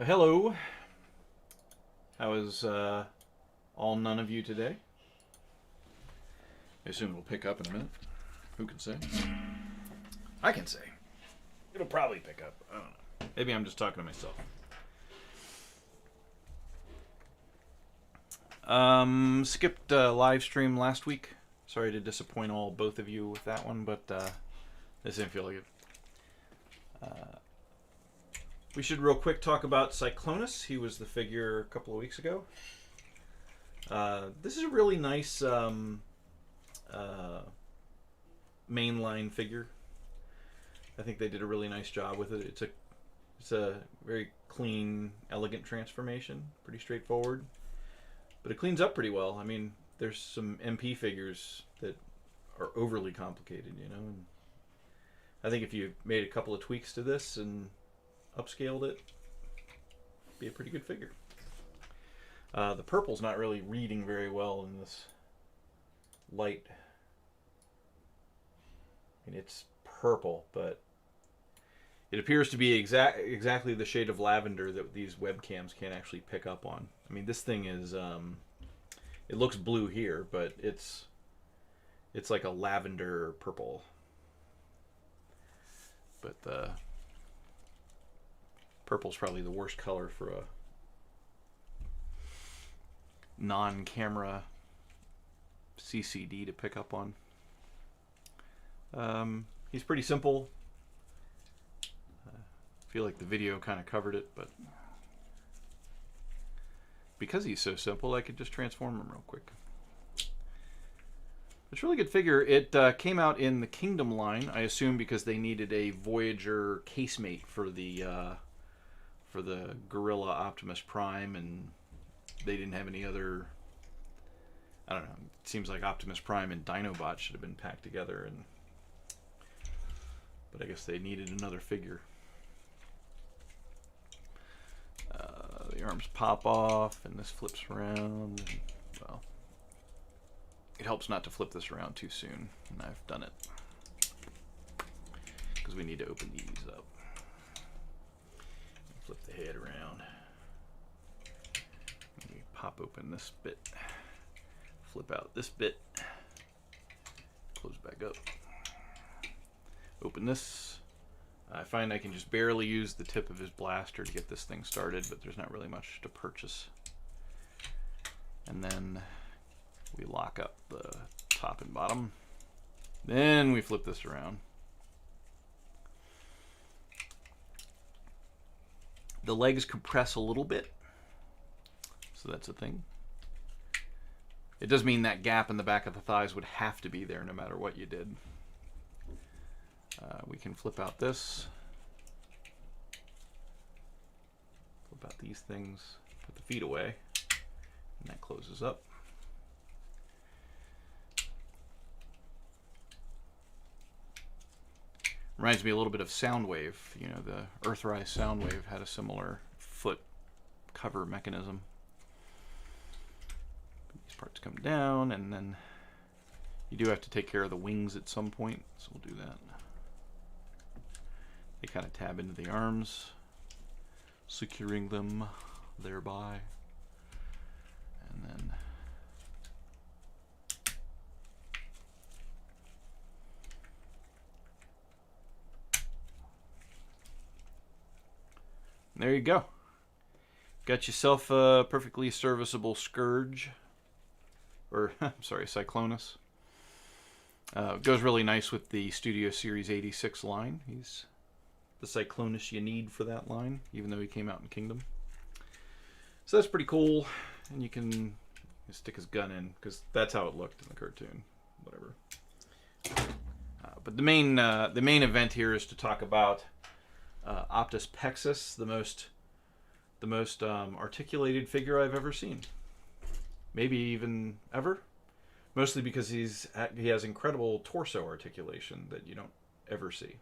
Hello. How is all none of you today? I assume it'll pick up in a minute. Who can say? I can say. It'll probably pick up. I don't know. Maybe I'm just talking to myself. Skipped live stream last week. Sorry to disappoint both of you with that one, but this didn't feel like it. We should real quick talk about Cyclonus. He was the figure a couple of weeks ago. This is a really nice mainline figure. I think they did a really nice job with it. It's a very clean, elegant transformation. Pretty straightforward. But it cleans up pretty well. I mean, there's some MP figures that are overly complicated, you know. And I think if you made a couple of tweaks to this and upscaled it, be a pretty good figure. The purple's not really reading very well in this light. I mean, it's purple, but it appears to be exactly the shade of lavender that these webcams can't actually pick up on. I mean, this thing is, it looks blue here, but it's like a lavender purple. But the purple's probably the worst color for a non-camera CCD to pick up on. He's pretty simple. I feel like the video kind of covered it, but because he's so simple, I could just transform him real quick. It's a really good figure. It came out in the Kingdom line, I assume because they needed a Voyager casemate for the Gorilla Optimus Prime, and they didn't have any other. I don't know. It seems like Optimus Prime and Dinobot should have been packed together, but I guess they needed another figure. The arms pop off, and this flips around. And, well, it helps not to flip this around too soon, and I've done it because we need to open these up. Flip the head around. We pop open this bit. Flip out this bit. Close back up. Open this. I find I can just barely use the tip of his blaster to get this thing started, but there's not really much to purchase. And then we lock up the top and bottom. Then we flip this around. The legs compress a little bit, so that's a thing. It does mean that gap in the back of the thighs would have to be there no matter what you did. We can flip out this, flip out these things, put the feet away, and that closes up. Reminds me a little bit of Soundwave. You know, the Earthrise Soundwave had a similar foot cover mechanism. These parts come down, and then you do have to take care of the wings at some point, so we'll do that. They kind of tab into the arms, securing them thereby. And then there you go. Got yourself a perfectly serviceable Scourge. Or, I'm sorry, Cyclonus. Goes really nice with the Studio Series 86 line. He's the Cyclonus you need for that line, even though he came out in Kingdom. So that's pretty cool. And you can stick his gun in, because that's how it looked in the cartoon. Whatever. But the main event here is to talk about Optus Pexus, the most articulated figure I've ever seen. Maybe even ever. Mostly because he has incredible torso articulation that you don't ever see.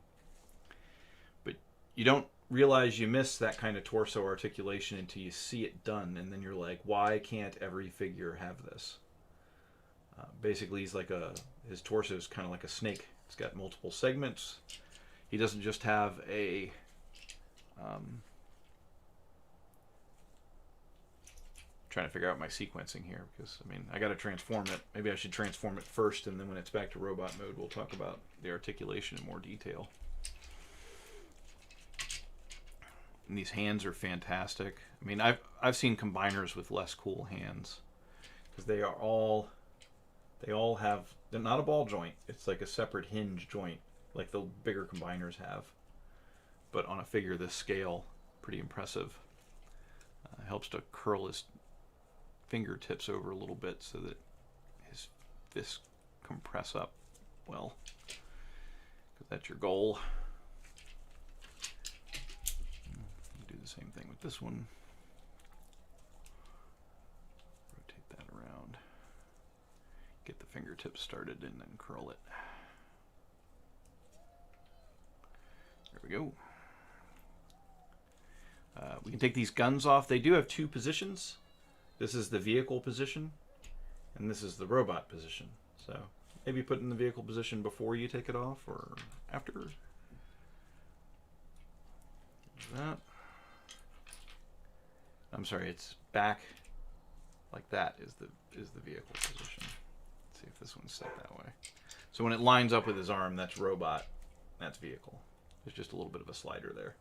But you don't realize you miss that kind of torso articulation until you see it done, and then you're like, why can't every figure have this? Basically, he's like his torso is kind of like a snake. It's got multiple segments. He doesn't just have a trying to figure out my sequencing here, because I mean I got to transform it. Maybe I should transform it first, and then when it's back to robot mode, we'll talk about the articulation in more detail. And these hands are fantastic. I mean, I've seen combiners with less cool hands, because they all have, they're not a ball joint. It's like a separate hinge joint, like the bigger combiners have. But on a figure this scale, pretty impressive. Helps to curl his fingertips over a little bit so that his fists compress up well, because that's your goal. Do the same thing with this one. Rotate that around. Get the fingertips started and then curl it. There we go. We can take these guns off. They do have two positions. This is the vehicle position, and this is the robot position. So maybe put in the vehicle position before you take it off, or after. That. I'm sorry, it's back like that is the vehicle position. Let's see if this one's set that way. So when it lines up with his arm, that's robot, that's vehicle. There's just a little bit of a slider there.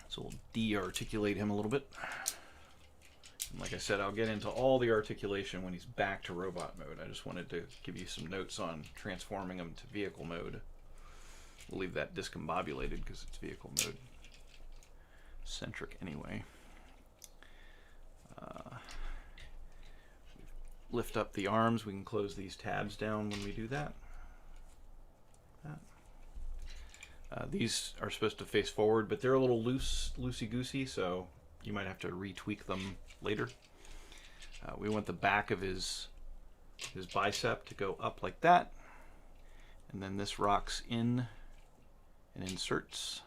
So we'll de-articulate him a little bit. And like I said, I'll get into all the articulation when he's back to robot mode. I just wanted to give you some notes on transforming him to vehicle mode. We'll leave that discombobulated because it's vehicle mode centric anyway. Lift up the arms. We can close these tabs down when we do that. These are supposed to face forward, but they're a little loosey-goosey, so you might have to retweak them later. We want the back of his bicep to go up like that, and then this rocks in and inserts.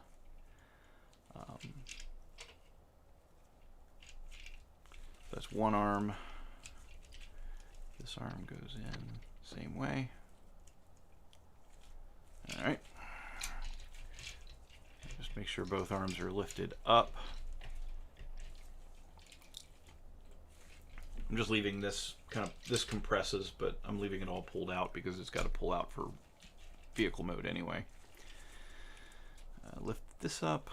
That's one arm. This arm goes in same way. All right. Just make sure both arms are lifted up. I'm just leaving this this compresses, but I'm leaving it all pulled out because it's got to pull out for vehicle mode anyway. Lift this up.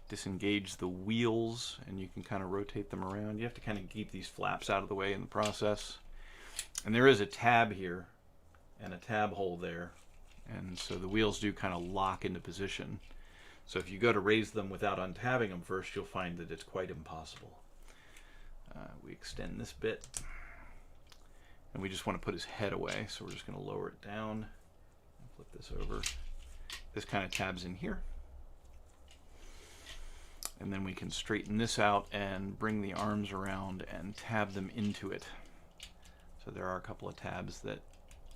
Disengage the wheels, and you can kind of rotate them around. You have to kind of keep these flaps out of the way in the process. And there is a tab here and a tab hole there, and so the wheels do kind of lock into position. So if you go to raise them without untabbing them first, you'll find that it's quite impossible. We extend this bit, and we just want to put his head away, so we're just going to lower it down and flip this over. This kind of tabs in here. And then we can straighten this out and bring the arms around and tab them into it. So there are a couple of tabs that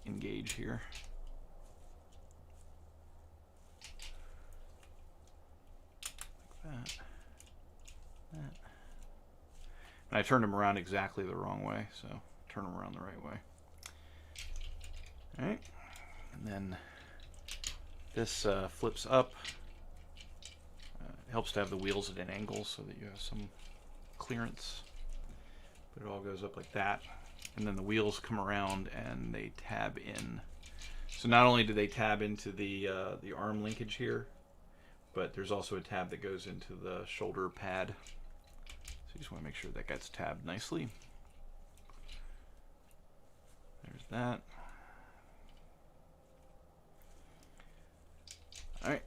engage here. Like that. That. And I turned them around exactly the wrong way, so turn them around the right way. All right. And then this flips up. It helps to have the wheels at an angle so that you have some clearance. But it all goes up like that. And then the wheels come around and they tab in. So not only do they tab into the arm linkage here, but there's also a tab that goes into the shoulder pad. So you just want to make sure that gets tabbed nicely. There's that. All right.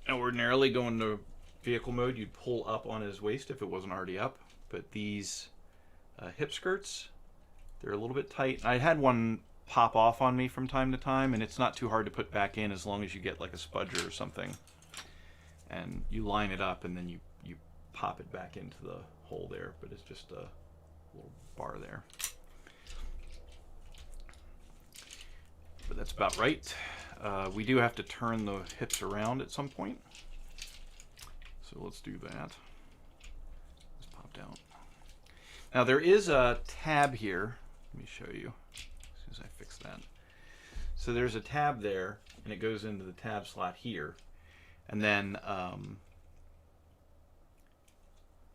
Now ordinarily going to vehicle mode, you'd pull up on his waist if it wasn't already up. But these hip skirts, they're a little bit tight. I had one pop off on me from time to time, and it's not too hard to put back in as long as you get like a spudger or something. And you line it up and then you pop it back into the hole there, but it's just a little bar there. But that's about right. We do have to turn the hips around at some point. So let's do that. Let's pop down. Now there is a tab here. Let me show you as soon as I fix that. So there's a tab there, and it goes into the tab slot here. And then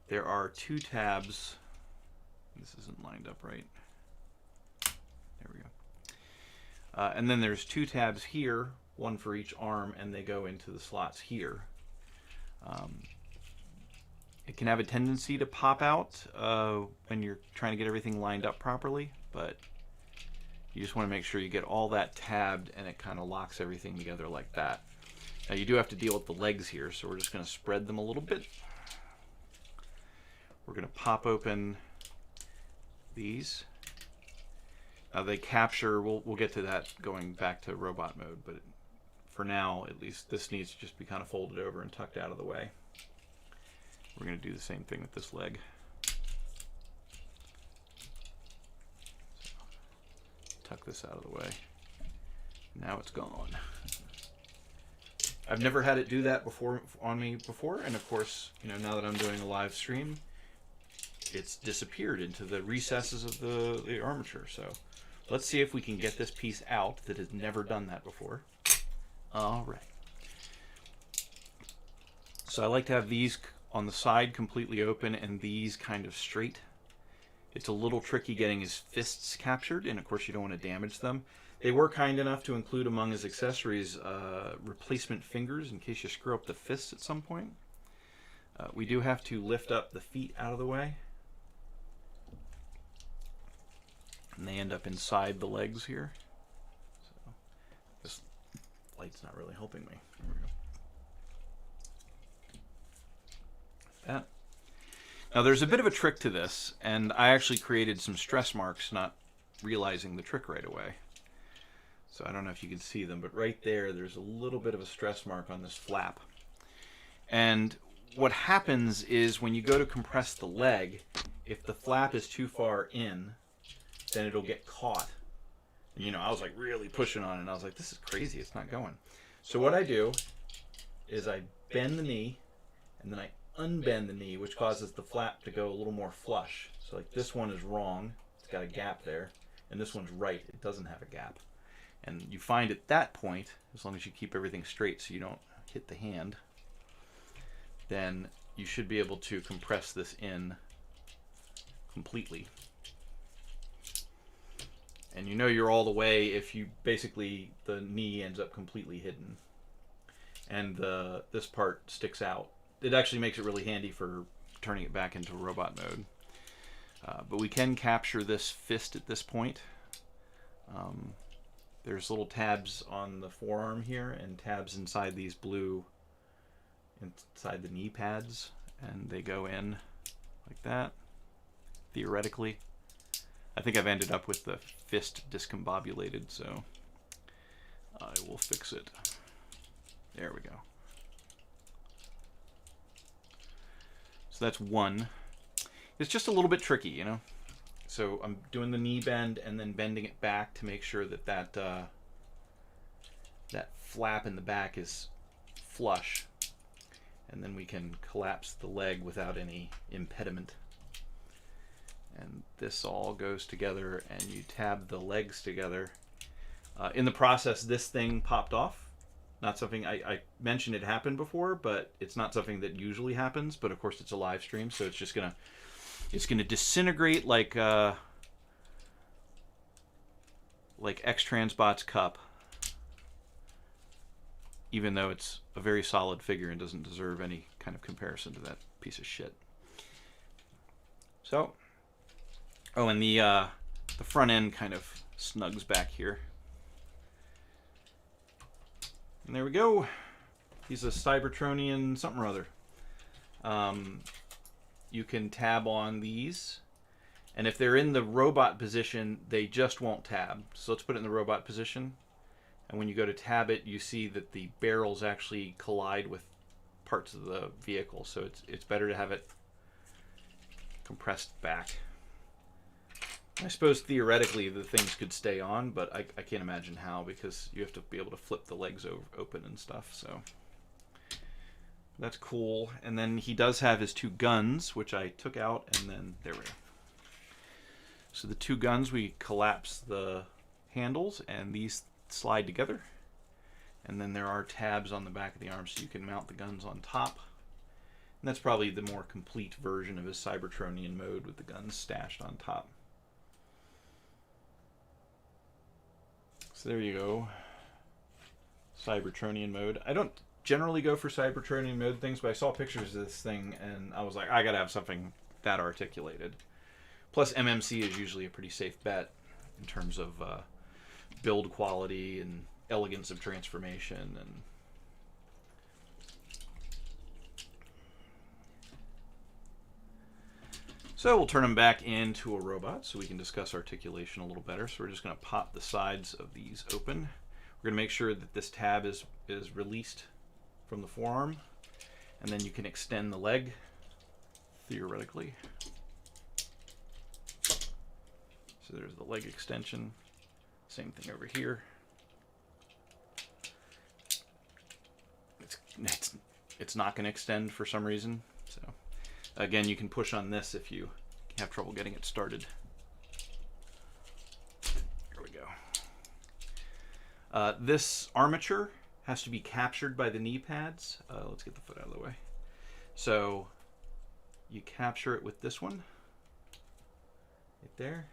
there are 2 tabs. This isn't lined up right. There we go. And then there's 2 tabs here, one for each arm, and they go into the slots here. It can have a tendency to pop out when you're trying to get everything lined up properly, but you just want to make sure you get all that tabbed and it kind of locks everything together like that. Now you do have to deal with the legs here, so we're just going to spread them a little bit. We're going to pop open these. Now they capture, we'll get to that going back to robot mode, but for now, at least, this needs to just be kind of folded over and tucked out of the way. We're going to do the same thing with this leg. So, tuck this out of the way. Now it's gone. I've never had it do that before on me before, and of course, you know, now that I'm doing a live stream, it's disappeared into the recesses of the armature. So let's see if we can get this piece out that has never done that before. All right. So I like to have these on the side completely open and these kind of straight. It's a little tricky getting his fists captured, and of course you don't want to damage them. They were kind enough to include among his accessories replacement fingers in case you screw up the fists at some point. We do have to lift up the feet out of the way. And they end up inside the legs here. So this light's not really helping me. There we go. That. Now there's a bit of a trick to this, and I actually created some stress marks, not realizing the trick right away. So I don't know if you can see them, but right there's a little bit of a stress mark on this flap. And what happens is when you go to compress the leg, if the flap is too far in, then it'll get caught. You know, I was like really pushing on it, and I was like, this is crazy, it's not going. So what I do is I bend the knee, and then I unbend the knee, which causes the flap to go a little more flush. So like this one is wrong, it's got a gap there, and this one's right, it doesn't have a gap. And you find at that point, as long as you keep everything straight so you don't hit the hand, then you should be able to compress this in completely. And you know you're all the way if you basically, the knee ends up completely hidden. And this part sticks out. It actually makes it really handy for turning it back into robot mode. But we can capture this fist at this point. There's little tabs on the forearm here and tabs inside these blue, inside the knee pads, and they go in like that, theoretically. I think I've ended up with the fist discombobulated, so I will fix it. There we go. So that's one. It's just a little bit tricky, you know? So I'm doing the knee bend and then bending it back to make sure that that flap in the back is flush. And then we can collapse the leg without any impediment. And this all goes together, and you tab the legs together. In the process, this thing popped off. Not something I mentioned it happened before, but it's not something that usually happens. But of course, it's a live stream, so it's just gonna disintegrate like X-Transbot's cup, even though it's a very solid figure and doesn't deserve any kind of comparison to that piece of shit. So, oh, and the front end kind of snugs back here. And there we go. He's a Cybertronian something or other. You can tab on these, and if they're in the robot position, they just won't tab. So let's put it in the robot position, and when you go to tab it, you see that the barrels actually collide with parts of the vehicle, so it's better to have it compressed back. I suppose theoretically the things could stay on, but I can't imagine how, because you have to be able to flip the legs open and stuff, so that's cool. And then he does have his 2 guns, which I took out, and then there we go. So the 2 guns, we collapse the handles, and these slide together. And then there are tabs on the back of the arm so you can mount the guns on top. And that's probably the more complete version of his Cybertronian mode with the guns stashed on top. So there you go. Cybertronian mode. I don't generally go for Cybertronian mode things, but I saw pictures of this thing and I was like, I gotta have something that articulated. Plus MMC is usually a pretty safe bet in terms of build quality and elegance of transformation. And so we'll turn them back into a robot so we can discuss articulation a little better. So we're just going to pop the sides of these open. We're going to make sure that this tab is released from the forearm, and then you can extend the leg theoretically. So there's the leg extension. Same thing over here. It's not going to extend for some reason. So again, you can push on this if you have trouble getting it started. Here we go. This armature has to be captured by the knee pads. Let's get the foot out of the way. So you capture it with this one right there,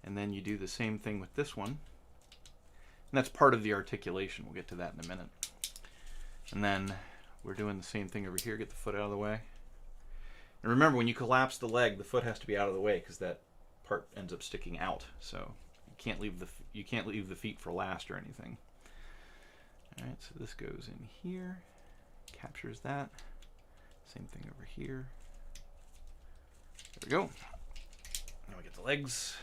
and then you do the same thing with this one, and that's part of the articulation. We'll get to that in a minute. And then we're doing the same thing over here. Get the foot out of the way. And remember, when you collapse the leg, the foot has to be out of the way because that part ends up sticking out. So you can't leave the feet for last or anything. All right, so this goes in here, captures that. Same thing over here. There we go. Now we get the legs.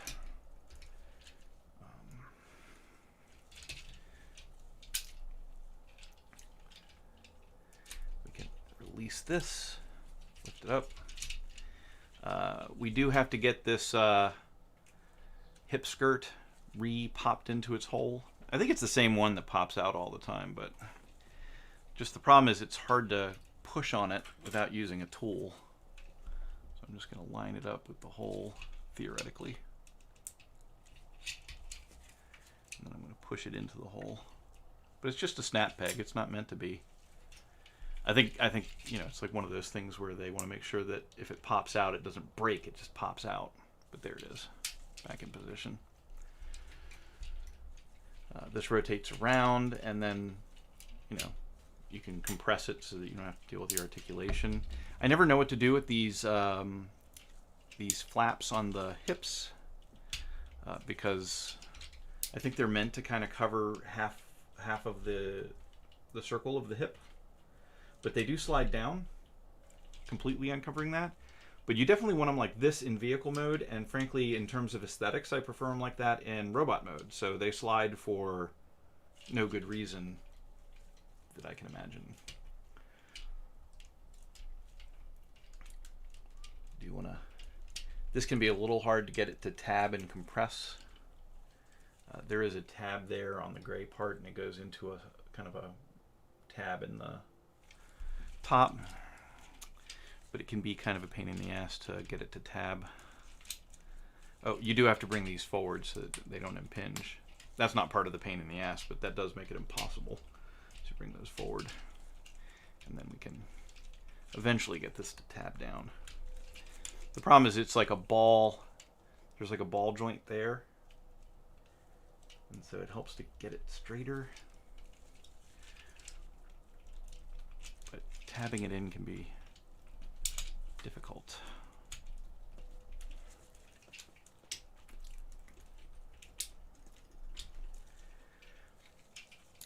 We can release this, lift it up. We do have to get this hip skirt re-popped into its hole. I think it's the same one that pops out all the time, but just the problem is it's hard to push on it without using a tool. So I'm just going to line it up with the hole, theoretically. And then I'm going to push it into the hole. But it's just a snap peg. It's not meant to be. I think you know, it's like one of those things where they want to make sure that if it pops out, it doesn't break. It just pops out. But there it is, back in position. This rotates around, and then, you know, you can compress it so that you don't have to deal with the articulation. I never know what to do with these flaps on the hips because I think they're meant to kind of cover half of the circle of the hip, but they do slide down, completely uncovering that. But you definitely want them like this in vehicle mode, and frankly, in terms of aesthetics, I prefer them like that in robot mode. So they slide for no good reason that I can imagine. Do you want to... This can be a little hard to get it to tab and compress. There is a tab there on the gray part, and it goes into a kind of a tab in the top. But it can be kind of a pain in the ass to get it to tab. Oh, you do have to bring these forward so that they don't impinge. That's not part of the pain in the ass, but that does make it impossible to bring those forward. And then we can eventually get this to tab down. The problem is it's like a ball. There's like a ball joint there. And so it helps to get it straighter. But tabbing it in can be difficult.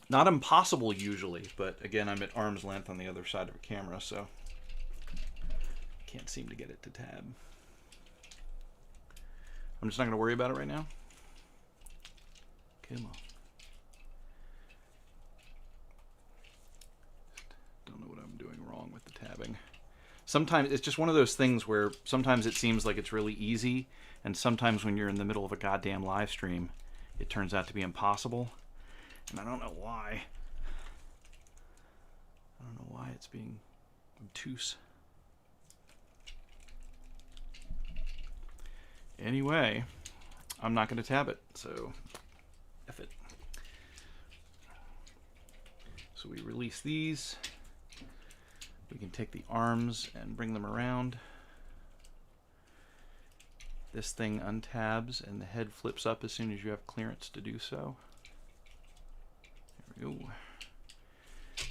Not impossible usually, but again, I'm at arm's length on the other side of a camera, so can't seem to get it to tab. I'm just not going to worry about it right now. Come on. Don't know what I'm doing wrong with the tabbing. Sometimes it's just one of those things where sometimes it seems like it's really easy, and sometimes when you're in the middle of a goddamn live stream, it turns out to be impossible. And I don't know why. I don't know why it's being obtuse. Anyway, I'm not going to tab it, so F it. So we release these. We can take the arms and bring them around. This thing untabs and the head flips up as soon as you have clearance to do so. There we go.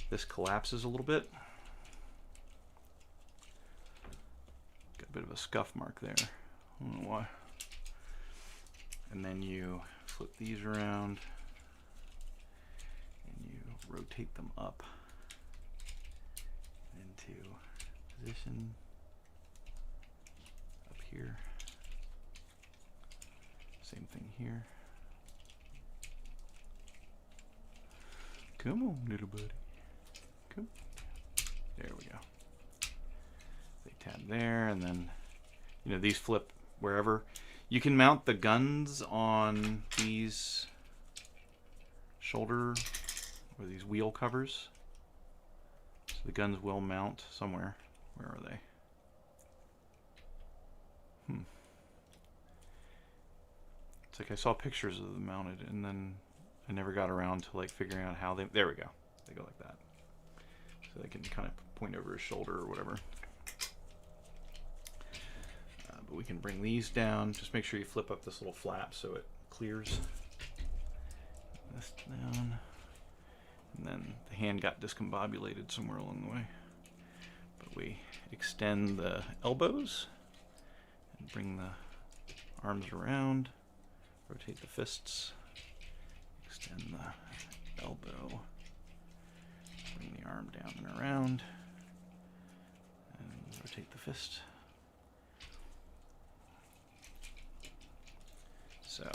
This collapses a little bit. Got a bit of a scuff mark there. I don't know why. And then you flip these around and you rotate them up into position up here. Same thing here. Come on, little buddy. Come. There we go. They tab there, and then, you know, these flip wherever. You can mount the guns on these shoulder or these wheel covers. So the guns will mount somewhere. Where are they? It's like I saw pictures of them mounted, and then I never got around to like figuring out how they. There we go. They go like that, so they can kind of point over his shoulder or whatever. But we can bring these down. Just make sure you flip up this little flap so it clears. This down, and then the hand got discombobulated somewhere along the way. But we extend the elbows and bring the arms around. Rotate the fists, extend the elbow, bring the arm down and around, and rotate the fist. So,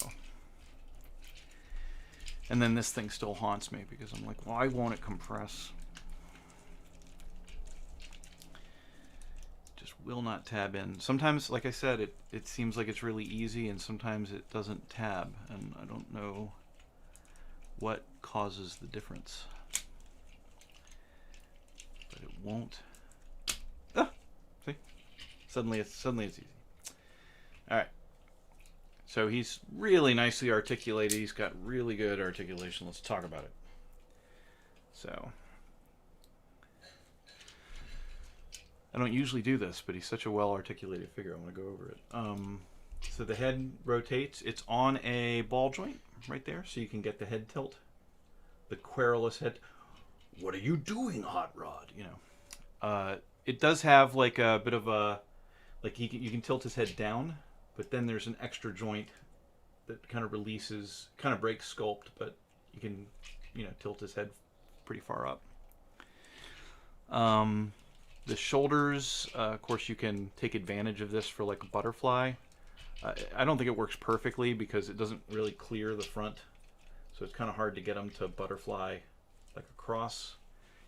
and then this thing still haunts me because I'm like, why won't it compress? Will not tab in. Sometimes, like I said, it seems like it's really easy, and sometimes it doesn't tab, and I don't know what causes the difference. But it won't. Ah, see? Suddenly it's easy. All right. So he's really nicely articulated. He's got really good articulation. Let's talk about it. So I don't usually do this, but he's such a well-articulated figure. I want to go over it. So the head rotates. It's on a ball joint right there, so you can get the head tilt. The querulous head. What are you doing, Hot Rod? You know, it does have like a bit of a, like you can tilt his head down, but then there's an extra joint that kind of releases, kind of breaks sculpt, but you can, you know, tilt his head pretty far up. The shoulders, of course, you can take advantage of this for like a butterfly. I don't think it works perfectly because it doesn't really clear the front, so it's kind of hard to get him to butterfly like across.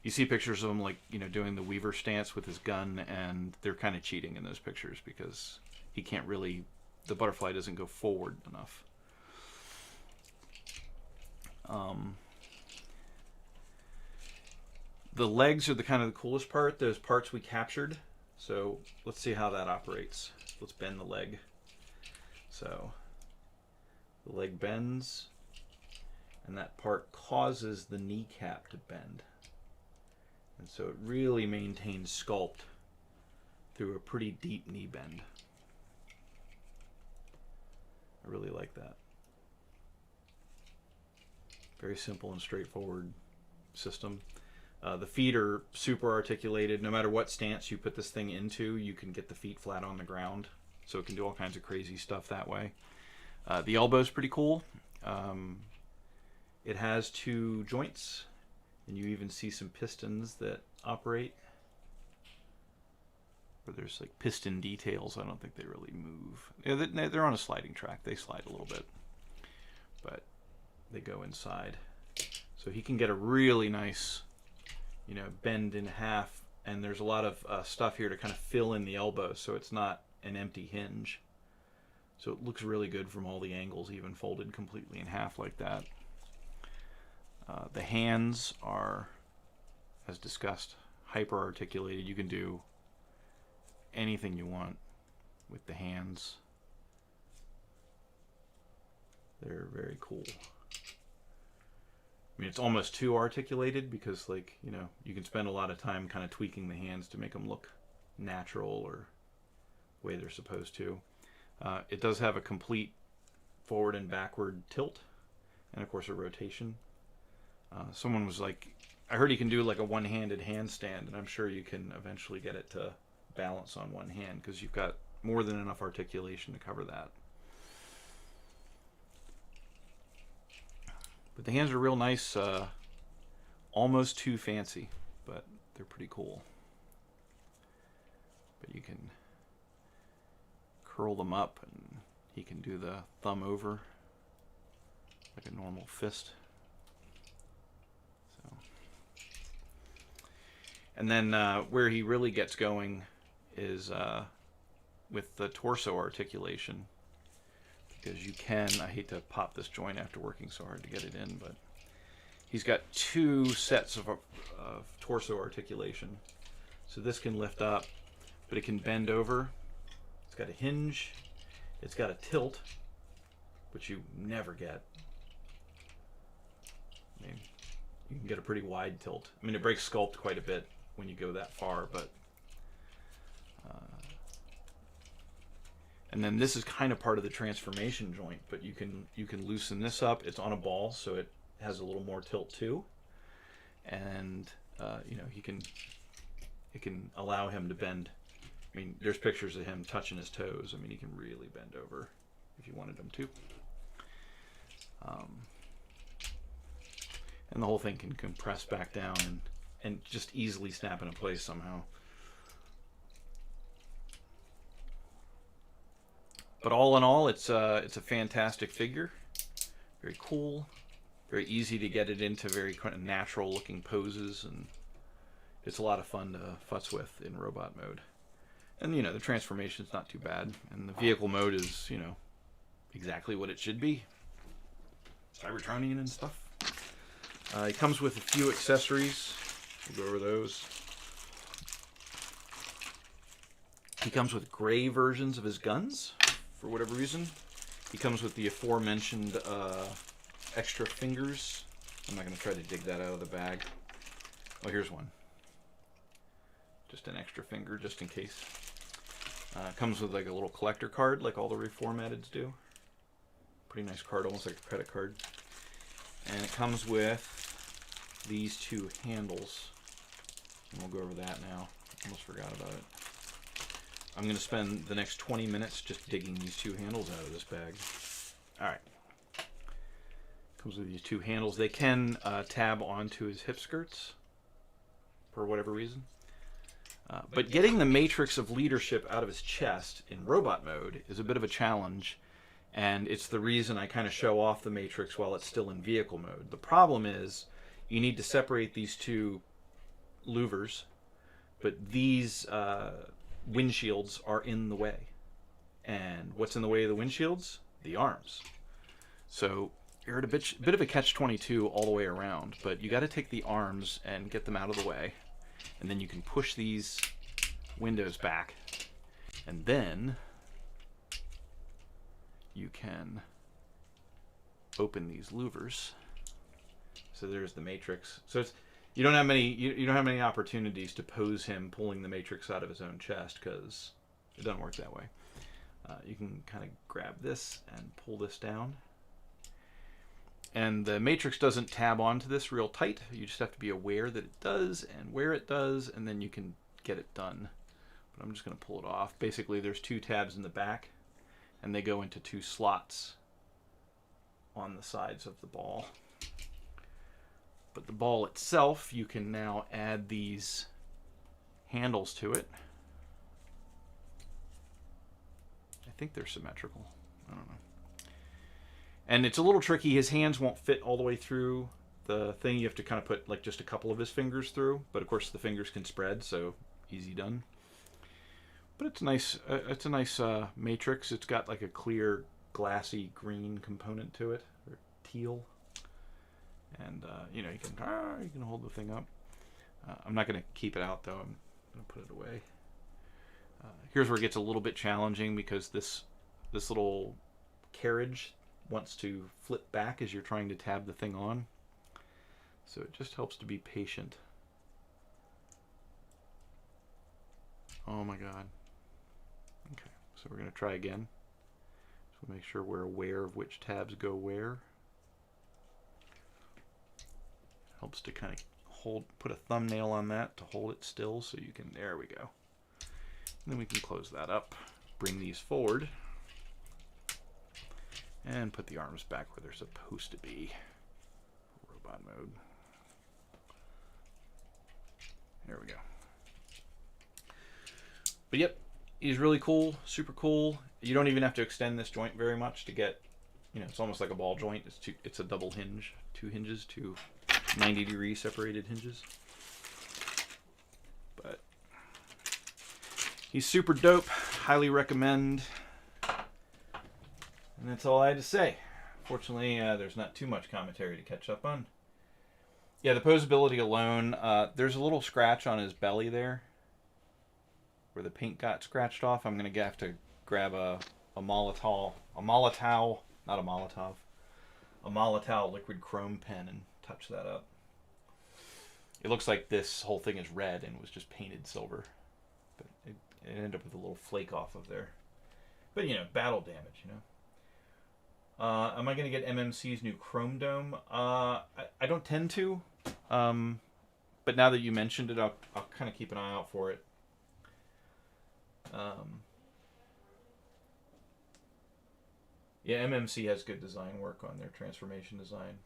You see pictures of him like, you know, doing the Weaver stance with his gun, and they're kind of cheating in those pictures because he can't really, the butterfly doesn't go forward enough. The legs are the kind of the coolest part. Those parts we captured. So let's see how that operates. Let's bend the leg. So the leg bends, and that part causes the kneecap to bend. And so it really maintains sculpt through a pretty deep knee bend. I really like that. Very simple and straightforward system. The feet are super articulated. No matter what stance you put this thing into, you can get the feet flat on the ground. So it can do all kinds of crazy stuff that way. The elbow's pretty cool. It has 2 joints, and you even see some pistons that operate. Where there's like piston details. I don't think they really move. Yeah, they're on a sliding track. They slide a little bit, but they go inside. So he can get a really nice, you know, bend in half, and there's a lot of stuff here to kind of fill in the elbow, so it's not an empty hinge. So it looks really good from all the angles, even folded completely in half like that. The hands are, as discussed, hyper articulated. You can do anything you want with the hands. They're very cool. I mean, it's almost too articulated because, like, you know, you can spend a lot of time kind of tweaking the hands to make them look natural or the way they're supposed to. It does have a complete forward and backward tilt, and of course a rotation. Someone was like, I heard you can do like a one-handed handstand, and I'm sure you can eventually get it to balance on one hand because you've got more than enough articulation to cover that. But the hands are real nice, almost too fancy, but they're pretty cool. But you can curl them up, and he can do the thumb over like a normal fist. So, and then where he really gets going is with the torso articulation, because you can, I hate to pop this joint after working so hard to get it in, but he's got two sets of torso articulation. So this can lift up, but it can bend over. It's got a hinge. It's got a tilt, which you never get. I mean, you can get a pretty wide tilt. I mean, it breaks sculpt quite a bit when you go that far, but and then this is kind of part of the transformation joint, but you can loosen this up. It's on a ball, so it has a little more tilt too, and you know, it can allow him to bend. I mean, there's pictures of him touching his toes. I mean, he can really bend over if you wanted him to. And the whole thing can compress back down and just easily snap into place somehow. But all in all, it's a fantastic figure. Very cool. Very easy to get it into very kind of natural looking poses, and it's a lot of fun to futz with in robot mode. And, you know, the transformation's not too bad. And the vehicle mode is, you know, exactly what it should be. Cybertronian and stuff. It comes with a few accessories. We'll go over those. He comes with gray versions of his guns, for whatever reason. He comes with the aforementioned extra fingers. I'm not going to try to dig that out of the bag. Oh, here's one. Just an extra finger, just in case. Comes with like a little collector card, like all the reformatted do. Pretty nice card, almost like a credit card. And it comes with these two handles. And we'll go over that now. Almost forgot about it. I'm going to spend the next 20 minutes just digging these two handles out of this bag. Alright. Comes with these two handles. They can tab onto his hip skirts for whatever reason. But getting the matrix of leadership out of his chest in robot mode is a bit of a challenge, and it's the reason I kind of show off the matrix while it's still in vehicle mode. The problem is you need to separate these two louvers, but these windshields are in the way. And what's in the way of the windshields? The arms. So you're at a bit of a catch-22 all the way around, but you got to take the arms and get them out of the way. And then you can push these windows back, and then you can open these louvers. So there's the matrix. So it's, you don't have many opportunities to pose him pulling the matrix out of his own chest, because it doesn't work that way. You can kind of grab this and pull this down. And the matrix doesn't tab onto this real tight. You just have to be aware that it does and where it does, and then you can get it done. But I'm just going to pull it off. Basically, there's two tabs in the back, and they go into two slots on the sides of the ball. But the ball itself, you can now add these handles to it. I think they're symmetrical. I don't know. And it's a little tricky. His hands won't fit all the way through the thing. You have to kind of put like just a couple of his fingers through. But of course the fingers can spread, so easy done. But it's nice. It's a nice matrix. It's got like a clear, glassy green component to it, or teal. And you know, you can hold the thing up. I'm not going to keep it out though. I'm going to put it away. Here's where it gets a little bit challenging, because this little carriage wants to flip back as you're trying to tab the thing on. So it just helps to be patient. Oh my God. Okay, so we're going to try again. So make sure we're aware of which tabs go where. Helps to kind of put a thumbnail on that to hold it still so you can, there we go. And then we can close that up, bring these forward, and put the arms back where they're supposed to be. Robot mode. There we go. But yep, he's really cool, super cool. You don't even have to extend this joint very much to get, you know, it's almost like a ball joint. It's a double hinge, two hinges, two 90-degree separated hinges. But he's super dope, highly recommend. And that's all I had to say. Fortunately, there's not too much commentary to catch up on. Yeah, the posability alone, there's a little scratch on his belly there where the paint got scratched off. I'm going to have to grab a Molotov liquid chrome pen and touch that up. It looks like this whole thing is red and was just painted silver. But it ended up with a little flake off of there. But, you know, battle damage, you know. Am I going to get MMC's new Chrome Dome? I don't tend to. But now that you mentioned it, I'll kind of keep an eye out for it. Yeah, MMC has good design work on their transformation design.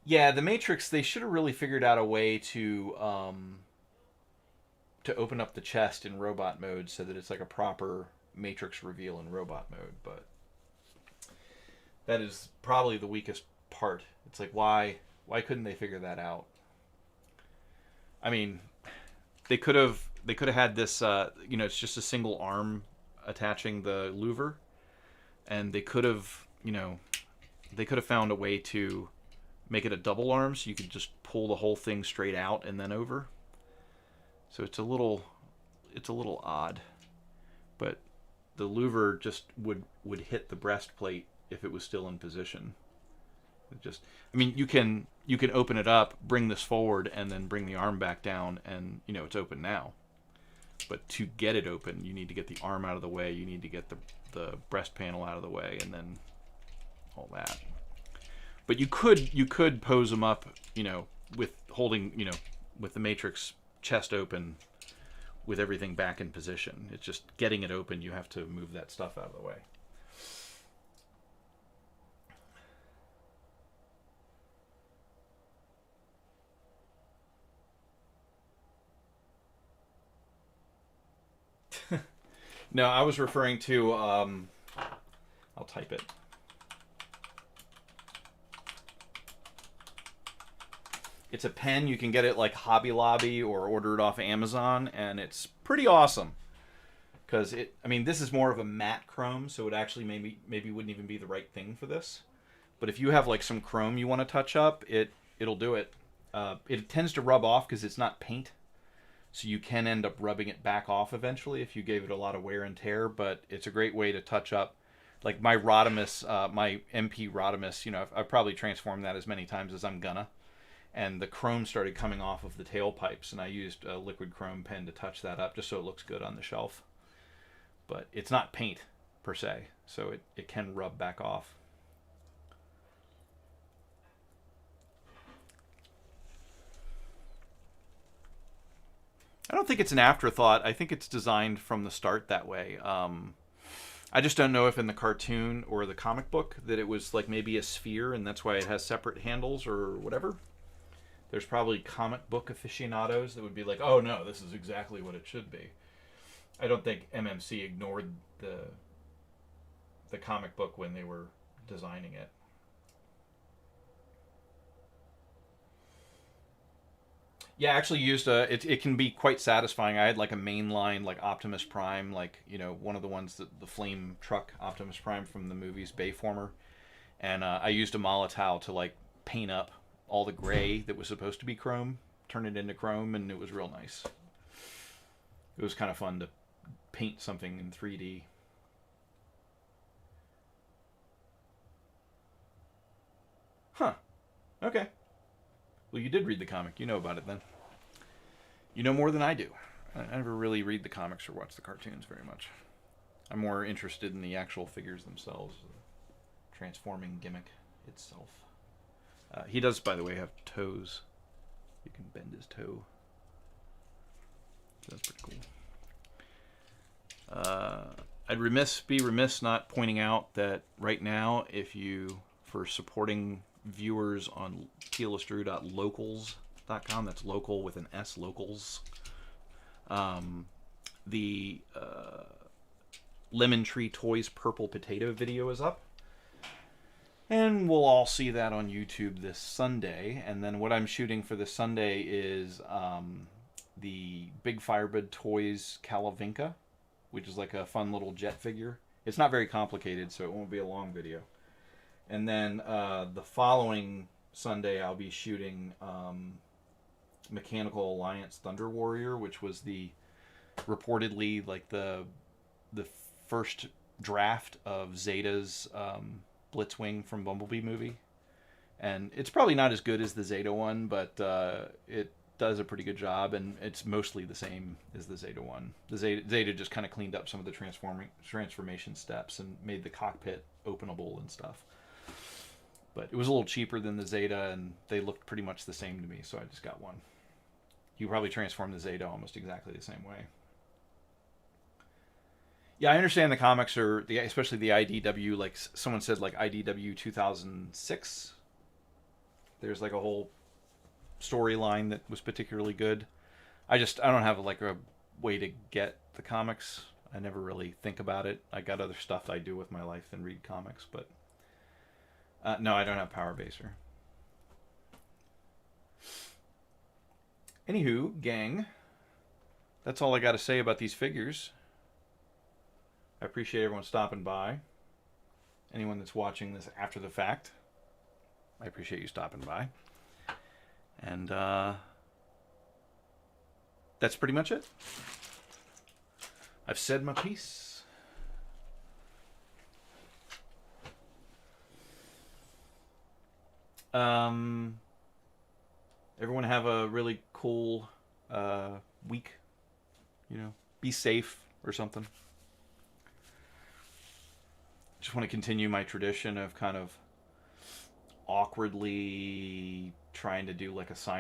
Yeah, the Matrix, they should have really figured out a way to open up the chest in robot mode so that it's like a proper Matrix reveal in robot mode, but that is probably the weakest part. It's like, why couldn't they figure that out? I mean, they could have had this, you know, it's just a single arm attaching the louver, and they could have, you know, found a way to make it a double arm so you could just pull the whole thing straight out and then over. So it's a little odd, but the louver just would hit the breastplate if it was still in position. I mean, you can open it up, bring this forward, and then bring the arm back down, and, you know, it's open now. But to get it open, you need to get the arm out of the way, you need to get the breast panel out of the way, and then all that. But you could pose them up, you know, with holding, you know, with the Matrix chest open, with everything back in position. It's just getting it open, you have to move that stuff out of the way. No, I was referring to, I'll type it. It's a pen. You can get it like Hobby Lobby or order it off Amazon, and it's pretty awesome. Because I mean, this is more of a matte chrome, so it actually maybe wouldn't even be the right thing for this. But if you have like some chrome you want to touch up, it'll do it. It tends to rub off because it's not paint, so you can end up rubbing it back off eventually if you gave it a lot of wear and tear. But it's a great way to touch up. Like my Rodimus, my MP Rodimus, you know, I've probably transformed that as many times as I'm gonna. And the chrome started coming off of the tailpipes, and I used a liquid chrome pen to touch that up just so it looks good on the shelf. But it's not paint per se, so it can rub back off. I don't think it's an afterthought. I think it's designed from the start that way. I just don't know if in the cartoon or the comic book that it was like maybe a sphere and that's why it has separate handles or whatever. There's probably comic book aficionados that would be like, oh no, this is exactly what it should be. I don't think MMC ignored the comic book when they were designing it. Yeah, I actually used it can be quite satisfying. I had like a mainline like Optimus Prime, like, you know, one of the ones that the flame truck Optimus Prime from the movies Bayformer, and I used a Molotov to like paint up all the gray that was supposed to be chrome, turn it into chrome, and it was real nice. It was kind of fun to paint something in 3D. Huh. Okay. Well, you did read the comic. You know about it then. You know more than I do. I never really read the comics or watch the cartoons very much. I'm more interested in the actual figures themselves, the transforming gimmick itself. He does, by the way, have toes. You can bend his toe. That's pretty cool. I'd be remiss not pointing out that right now, for supporting viewers on tealistrew.locals.com, that's local with an S, locals. The Lemon Tree Toys Purple Potato video is up. And we'll all see that on YouTube this Sunday. And then what I'm shooting for this Sunday is the Big Firebird Toys Calavinka, which is like a fun little jet figure. It's not very complicated, so it won't be a long video. And then the following Sunday, I'll be shooting Mechanical Alliance Thunder Warrior, which was reportedly like the first draft of Zeta's Blitzwing from Bumblebee movie. And it's probably not as good as the Zeta one, but it does a pretty good job, and it's mostly the same as the Zeta one. The Zeta just kind of cleaned up some of the transformation steps and made the cockpit openable and stuff. But it was a little cheaper than the Zeta, and they looked pretty much the same to me, so I just got one. You probably transform the Zeta almost exactly the same way. Yeah, I understand the comics are, especially the IDW, like someone said, like IDW 2006. There's like a whole storyline that was particularly good. I don't have like a way to get the comics. I never really think about it. I got other stuff I do with my life than read comics, but no, I don't have Power Baser. Anywho, gang, that's all I got to say about these figures. I appreciate everyone stopping by. Anyone that's watching this after the fact, I appreciate you stopping by. And that's pretty much it. I've said my piece. Everyone have a really cool week. Be safe or something. Just want to continue my tradition of kind of awkwardly trying to do like a sign